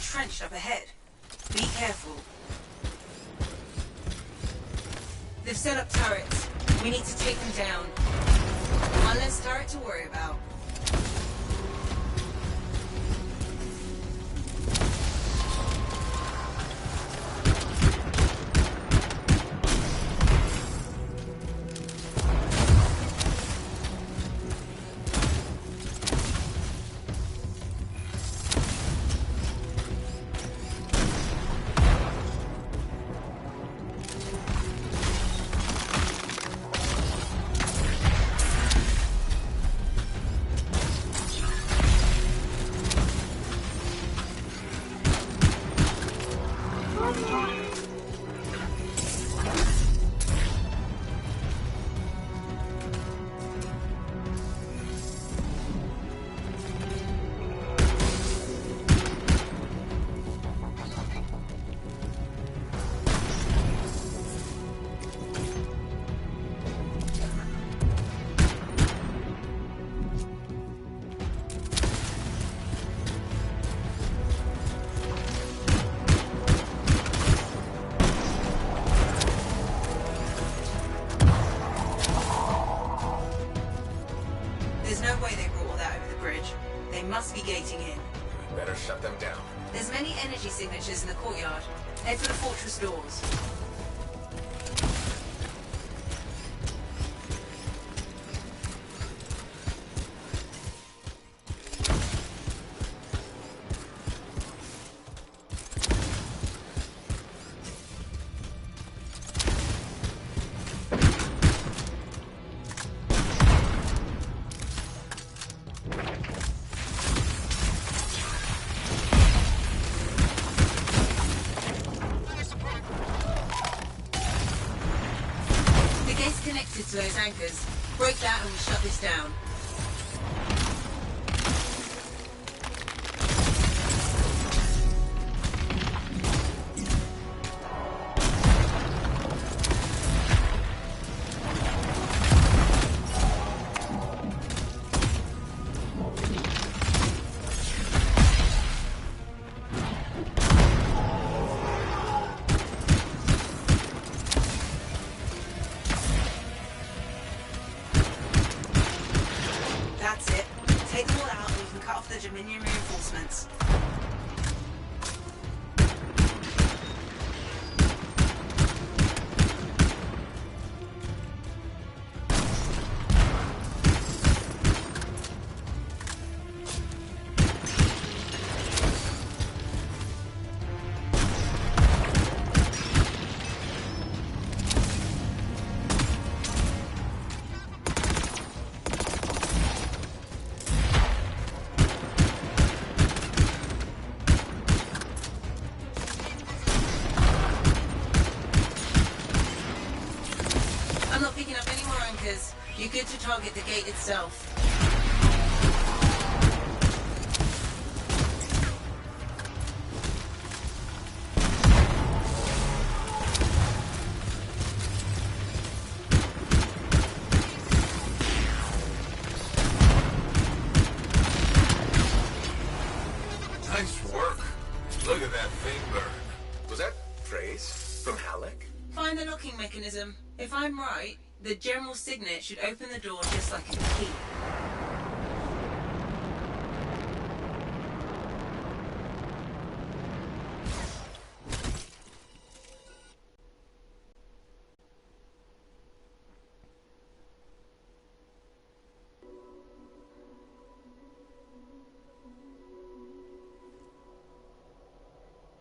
entrenched up ahead. Be careful. They've set up turrets. We need to take them down. One less turret to worry about. Must be gating in. We better shut them down. There's many energy signatures in the courtyard. Head for the fortress doors. Connected to those anchors. Break that and we shut this down. Dominion reinforcements. You're good to target the gate itself. Nice work. Look at that thing burn. Was that praise from Halleck? Find the locking mechanism. If I'm right, the general signet should open the door just like a key.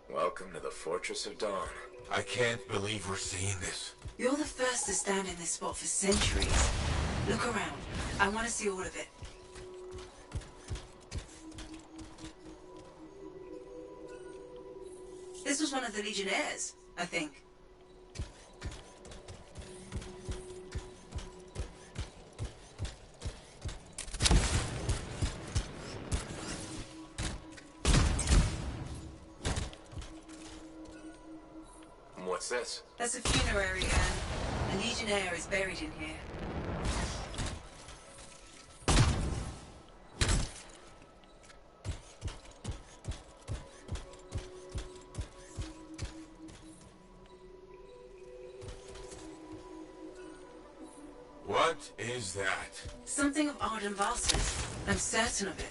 Welcome to the Fortress of Dawn. I can't believe we're seeing this. You're the first to stand in this spot for centuries. Look around. I want to see all of it. This was one of the Legionnaires, I think. What's this? That's a funerary urn. A Legionnaire is buried in here. is that? Something of Arden Vasa's. I'm certain of it.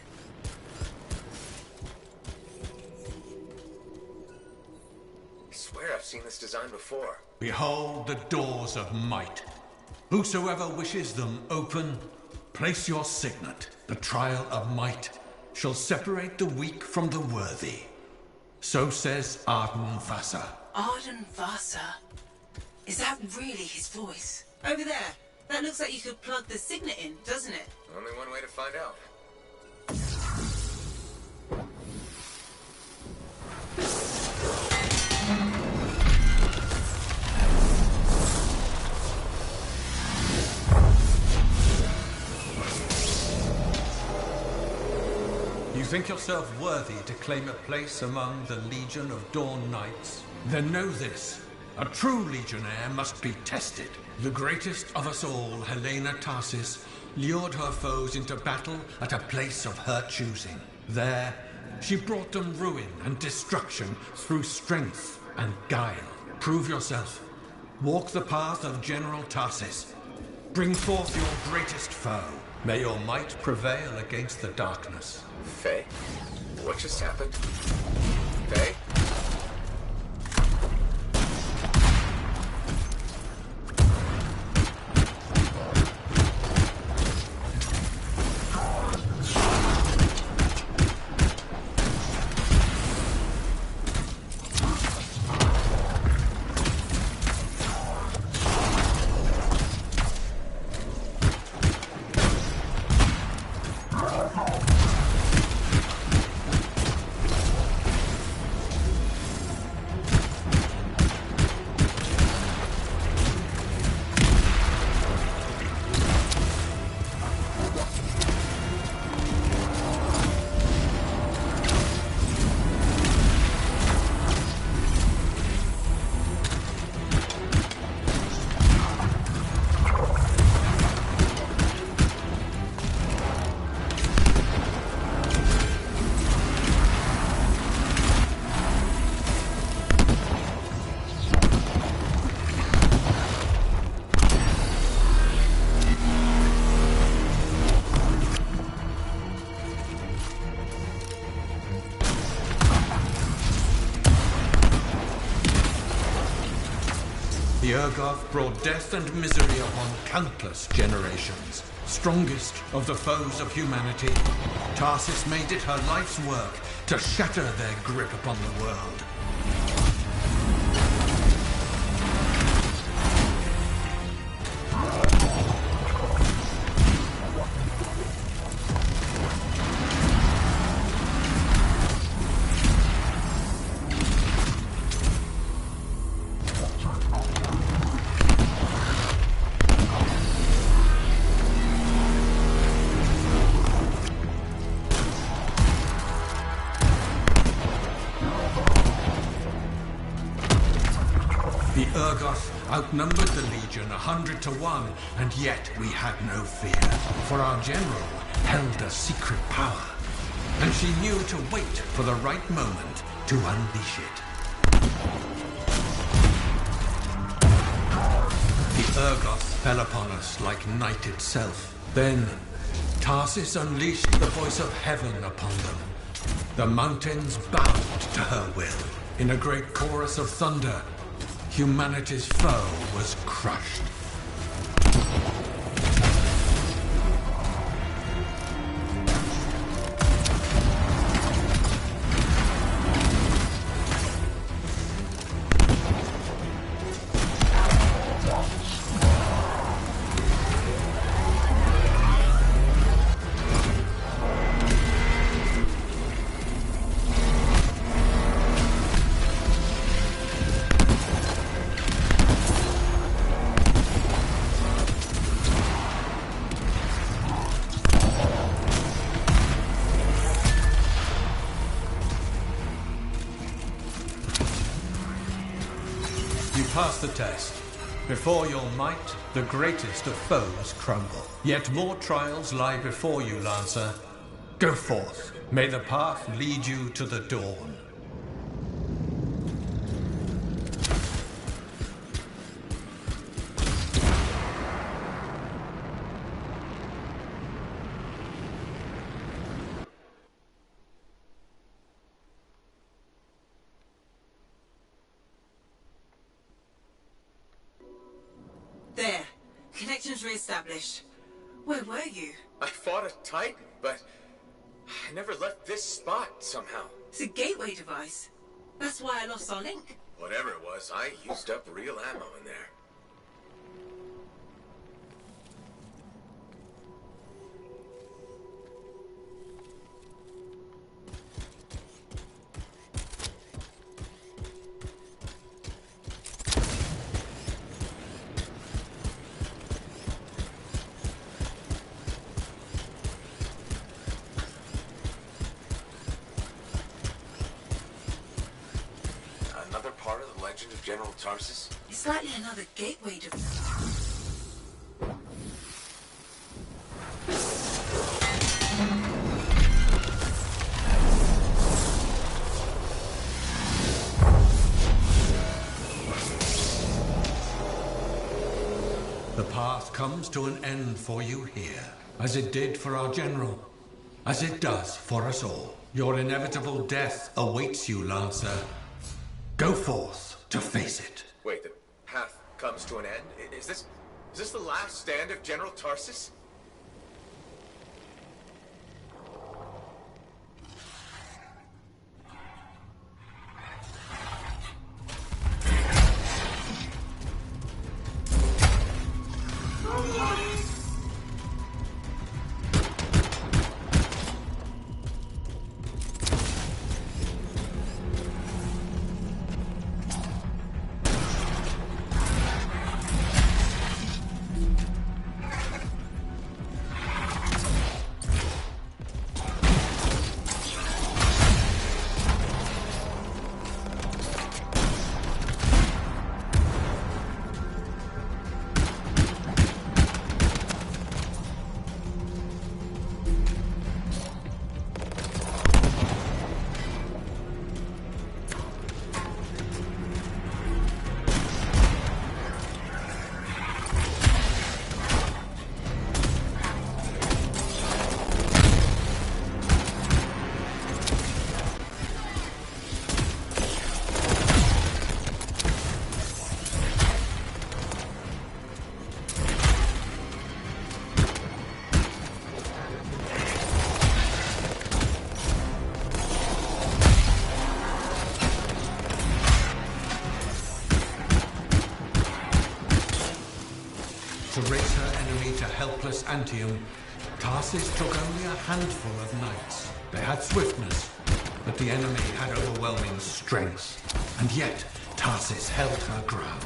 I swear I've seen this design before. Behold the doors of might. Whosoever wishes them open, place your signet. The trial of might shall separate the weak from the worthy. So says Arden Vasa. Arden Vasa? Is that really his voice? Over there. That looks like you could plug the signet in, doesn't it? Only one way to find out. You think yourself worthy to claim a place among the Legion of Dawn Knights? Then know this. A true legionnaire must be tested. The greatest of us all, Helena Tarsis, lured her foes into battle at a place of her choosing. There, she brought them ruin and destruction through strength and guile. Prove yourself. Walk the path of General Tarsis. Bring forth your greatest foe. May your might prevail against the darkness. Faye? What just happened? Faye? The Urgoth brought death and misery upon countless generations. Strongest of the foes of humanity, Tarsis made it her life's work to shatter their grip upon the world. The Urgoth outnumbered the Legion 100 to 1, and yet we had no fear, for our general held a secret power, and she knew to wait for the right moment to unleash it. The Urgoth fell upon us like night itself. Then Tarsis unleashed the voice of heaven upon them. The mountains bowed to her will. In a great chorus of thunder, humanity's foe was crushed. You pass the test. Before your might, the greatest of foes crumble. Yet more trials lie before you, Lancer. Go forth. May the path lead you to the dawn. connections re-established. Where were you? I fought a Titan, but I never left this spot somehow. It's a gateway device. That's why I lost our link. Whatever it was, I used up real ammo in there. Another part of the legend of General Tarsus? It's likely another gateway device. The path comes to an end for you here, as it did for our general, as it does for us all. Your inevitable death awaits you, Lancer. Go forth to face it. Wait, the path comes to an end? Is this the last stand of General Tarsus? To raise her enemy to helpless Anthem, Tarsus took only a handful of knights. They had swiftness, but the enemy had overwhelming strength. And yet, Tarsus held her ground.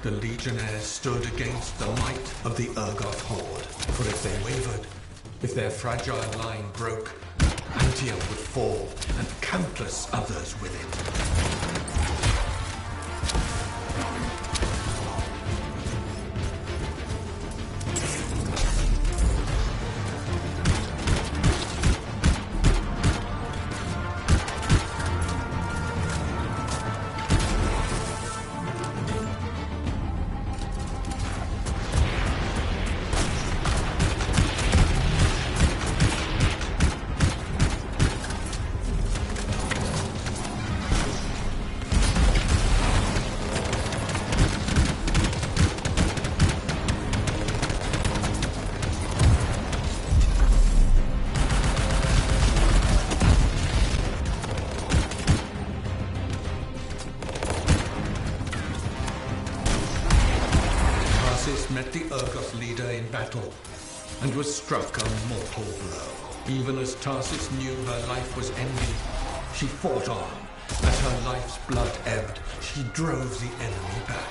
The Legionnaires stood against the might of the Urgoth Horde. For if they wavered, if their fragile line broke, Anthem would fall, and countless others with it. Met the Urgoth leader in battle and was struck a mortal blow. Even as Tarsis knew her life was ending, she fought on. As her life's blood ebbed, she drove the enemy back.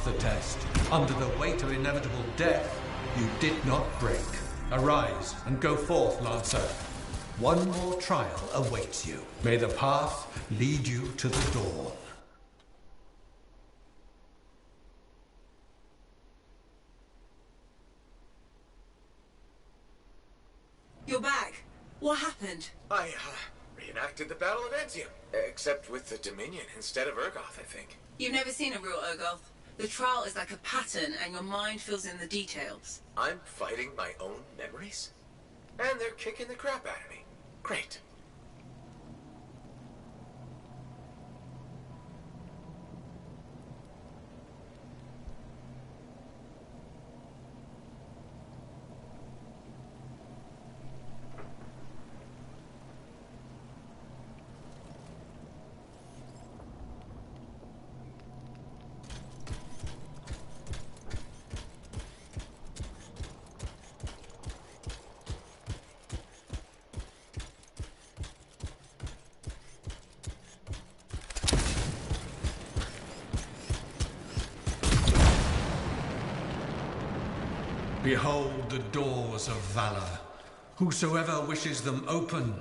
The test. Under the weight of inevitable death, you did not break. Arise and go forth, Lancer. One more trial awaits you. May the path lead you to the dawn. You're back. What happened? I reenacted the Battle of Anthem, except with the Dominion instead of Urgoth, I think. You've never seen a real Urgoth. The trial is like a pattern and your mind fills in the details. I'm fighting my own memories? And they're kicking the crap out of me. Great. Behold the doors of valor. Whosoever wishes them open,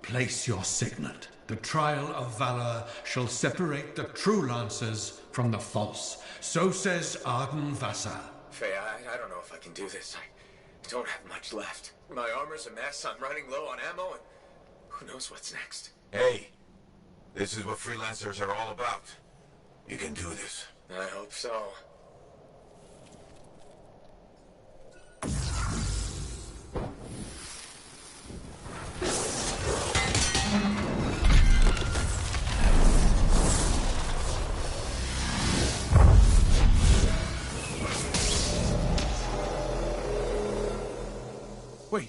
place your signet. The trial of valor shall separate the true lancers from the false. So says Arden Vassa. Faye, I don't know if I can do this. I don't have much left. My armor's a mess, I'm running low on ammo, and who knows what's next. Hey, this is what freelancers are all about. You can do this. I hope so. Wait,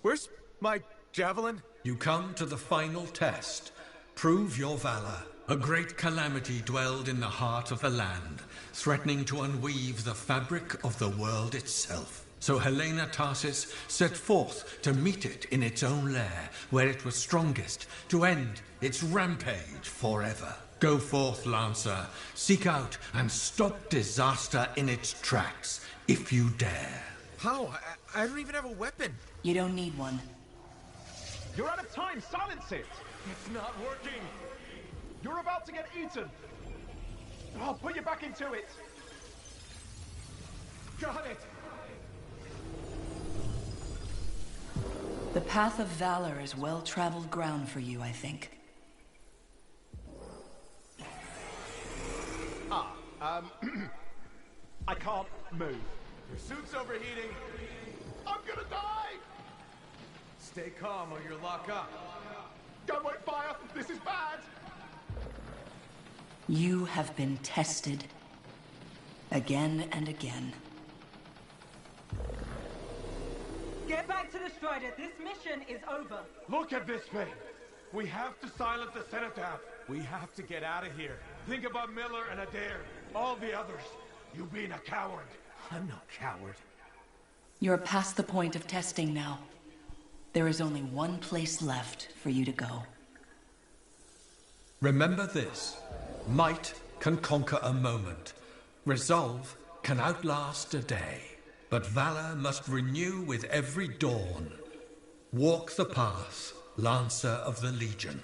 where's my javelin? You come to the final test. Prove your valor. A great calamity dwelled in the heart of the land, threatening to unweave the fabric of the world itself. So Helena Tarsis set forth to meet it in its own lair, where it was strongest, to end its rampage forever. Go forth, Lancer, seek out and stop disaster in its tracks, if you dare. How? I don't even have a weapon. You don't need one. You're out of time! Silence it! It's not working! You're about to get eaten! I'll put you back into it! Got it! The path of valor is well-traveled ground for you, I think. I can't move. Your suit's overheating! I'm gonna die! Stay calm or you'll lock up. Gun won't fire! This is bad! You have been tested. Again and again. Get back to the Strider. This mission is over. Look at this thing! We have to silence the Cenotaph. We have to get out of here. Think about Miller and Adair. All the others. You being a coward. I'm no coward. You're past the point of testing now. There is only one place left for you to go. Remember this. Might can conquer a moment. Resolve can outlast a day. But valor must renew with every dawn. Walk the path, Lancer of the Legion.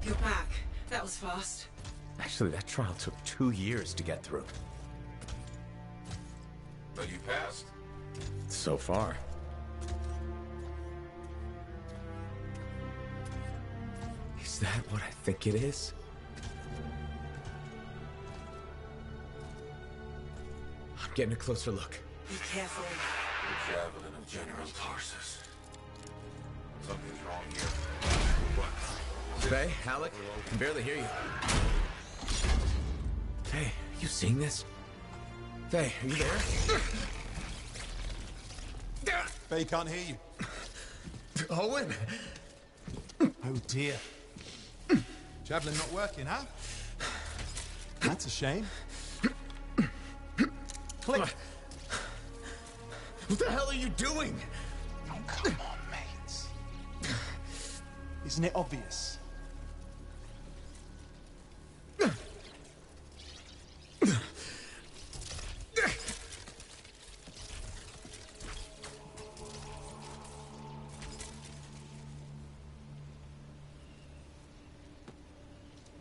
You're back. That was fast. Actually, that trial took 2 years to get through. But you passed. So far. Is that what I think it is? I'm getting a closer look. Be careful. The javelin of General Tarsus. Something's wrong here. What? Faye, Alec, I can barely hear you. Faye, are you seeing this? Faye, are you there? Faye can't hear you. Owen! Oh dear. Javelin not working, huh? That's a shame. Click! What the hell are you doing? Oh, come on, mates. Isn't it obvious?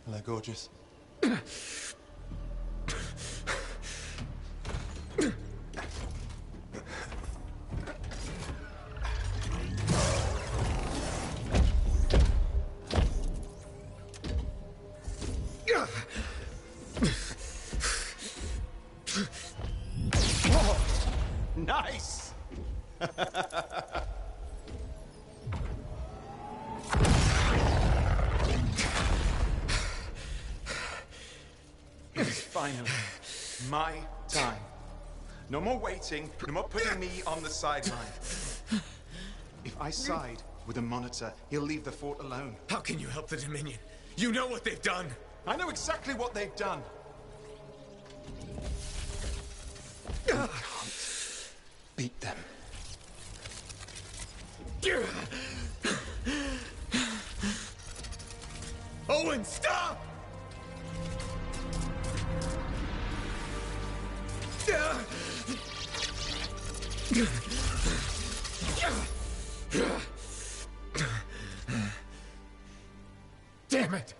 Hello, gorgeous. Nice! It's finally my time. No more waiting, no more putting me on the sideline. If I side with the Monitor, he'll leave the fort alone. How can you help the Dominion? You know what they've done! I know exactly what they've done. We can't beat them. Owen, stop! Damn it!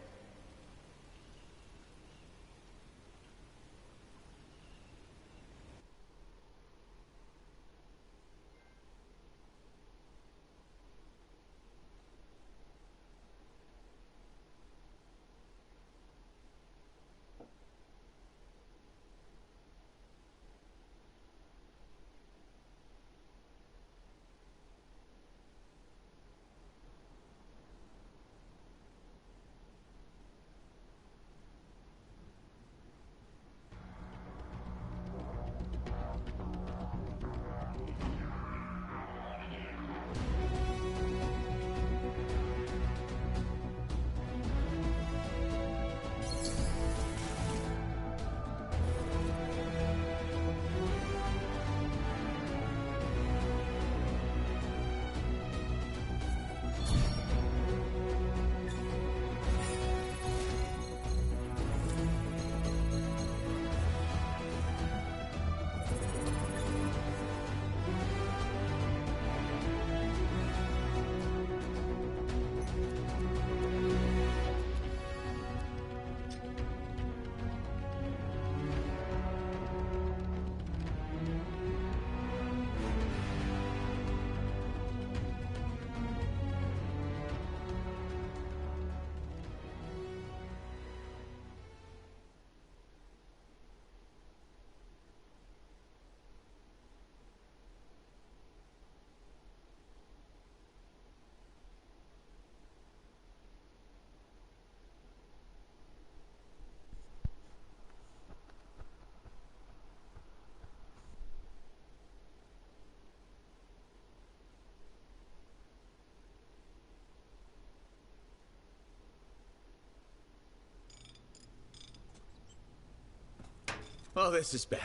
Oh, this is bad.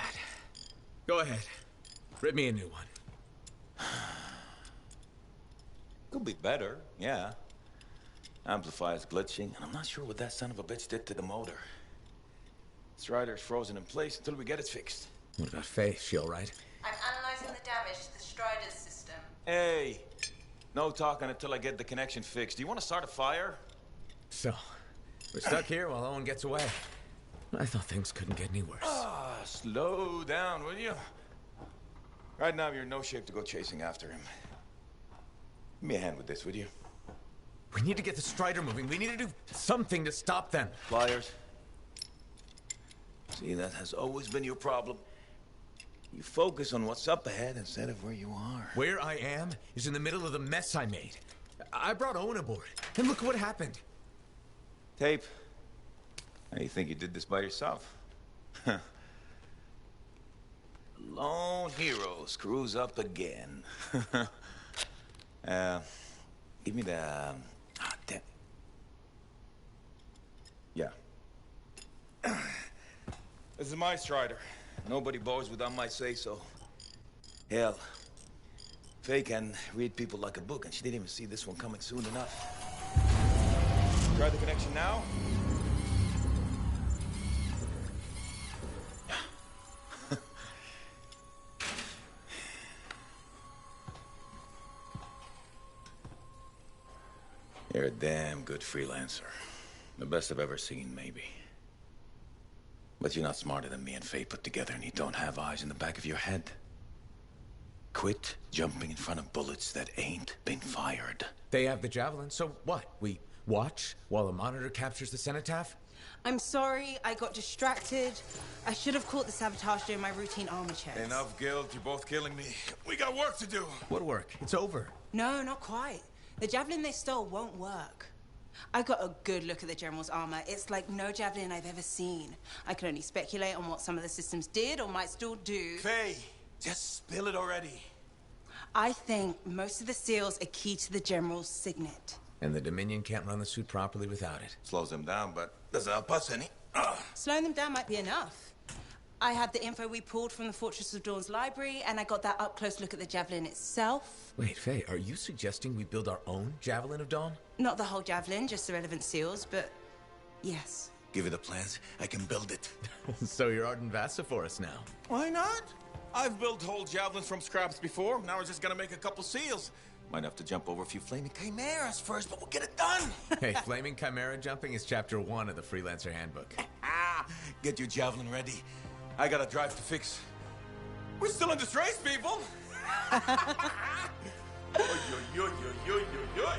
Go ahead. Rip me a new one. Could be better, yeah. Amplifier's glitching, and I'm not sure what that son of a bitch did to the motor. Strider's frozen in place until we get it fixed. What about Faye? She all right? I'm analyzing the damage to the Strider's system. Hey, no talking until I get the connection fixed. Do you want to start a fire? So, we're stuck here while Owen gets away. I thought things couldn't get any worse. Slow down, will you? Right now, you're in no shape to go chasing after him. Give me a hand with this, would you? We need to get the Strider moving. We need to do something to stop them. Flyers. See, that has always been your problem. You focus on what's up ahead instead of where you are. Where I am is in the middle of the mess I made. I brought Owen aboard, and look what happened. Tape. How do you think you did this by yourself? Lone hero screws up again. Give me the... damn. Yeah. This is my Strider. Nobody boards without my say-so. Hell, Faye can read people like a book, and she didn't even see this one coming soon enough. Try the connection now. You're a damn good freelancer. The best I've ever seen, maybe. But you're not smarter than me and Faye put together, and you don't have eyes in the back of your head. Quit jumping in front of bullets that ain't been fired. They have the javelin, so what? We watch while the monitor captures the cenotaph? I'm sorry, I got distracted. I should have caught the sabotage during my routine armor checks. Enough guilt, you're both killing me. We got work to do. What work? It's over. No, not quite. The javelin they stole won't work. I got a good look at the General's armor. It's like no javelin I've ever seen. I can only speculate on what some of the systems did or might still do. Faye, just spill it already. I think most of the seals are key to the General's signet. And the Dominion can't run the suit properly without it. Slows them down, but doesn't help us any. Slowing them down might be enough. I had the info we pulled from the Fortress of Dawn's library, and I got that up-close look at the javelin itself. Wait, Faye, are you suggesting we build our own Javelin of Dawn? Not the whole javelin, just the relevant seals, but yes. Give me the plans, I can build it. So you're Arden Vassa for us now. Why not? I've built whole javelins from scraps before. Now we're just gonna make a couple seals. Might have to jump over a few flaming chimeras first, but we'll get it done. Hey, flaming chimera jumping is chapter 1 of the Freelancer Handbook. Get your javelin ready. I got a drive to fix. We're still in this race, people. Oy, oy, oy, oy, oy, oy, oy.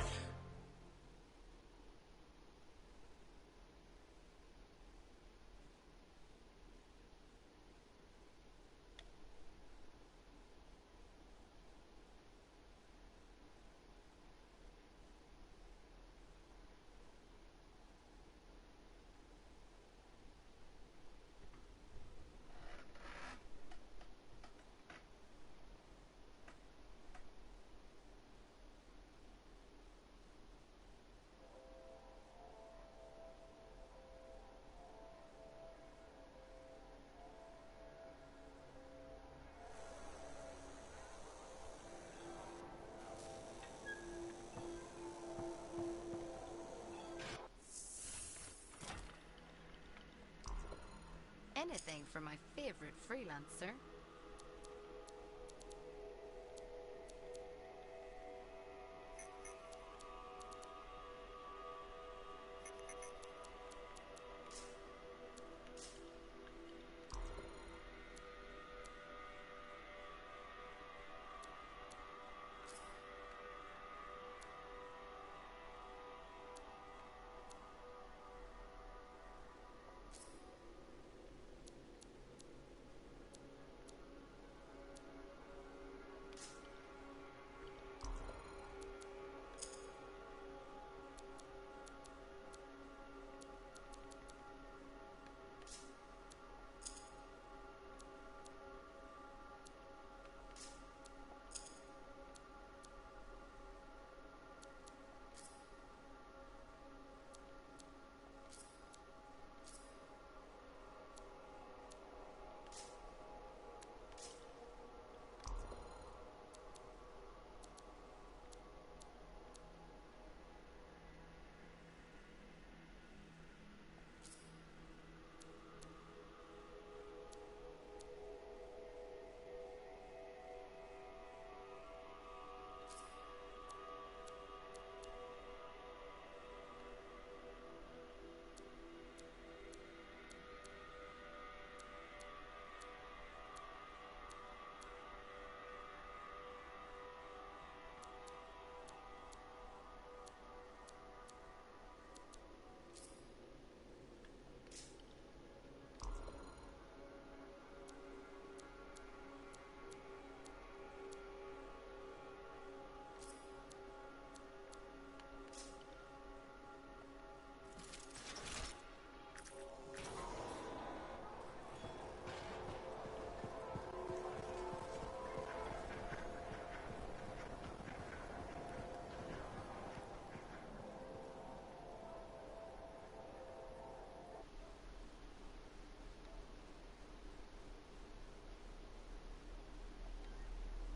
Anything for my favorite freelancer.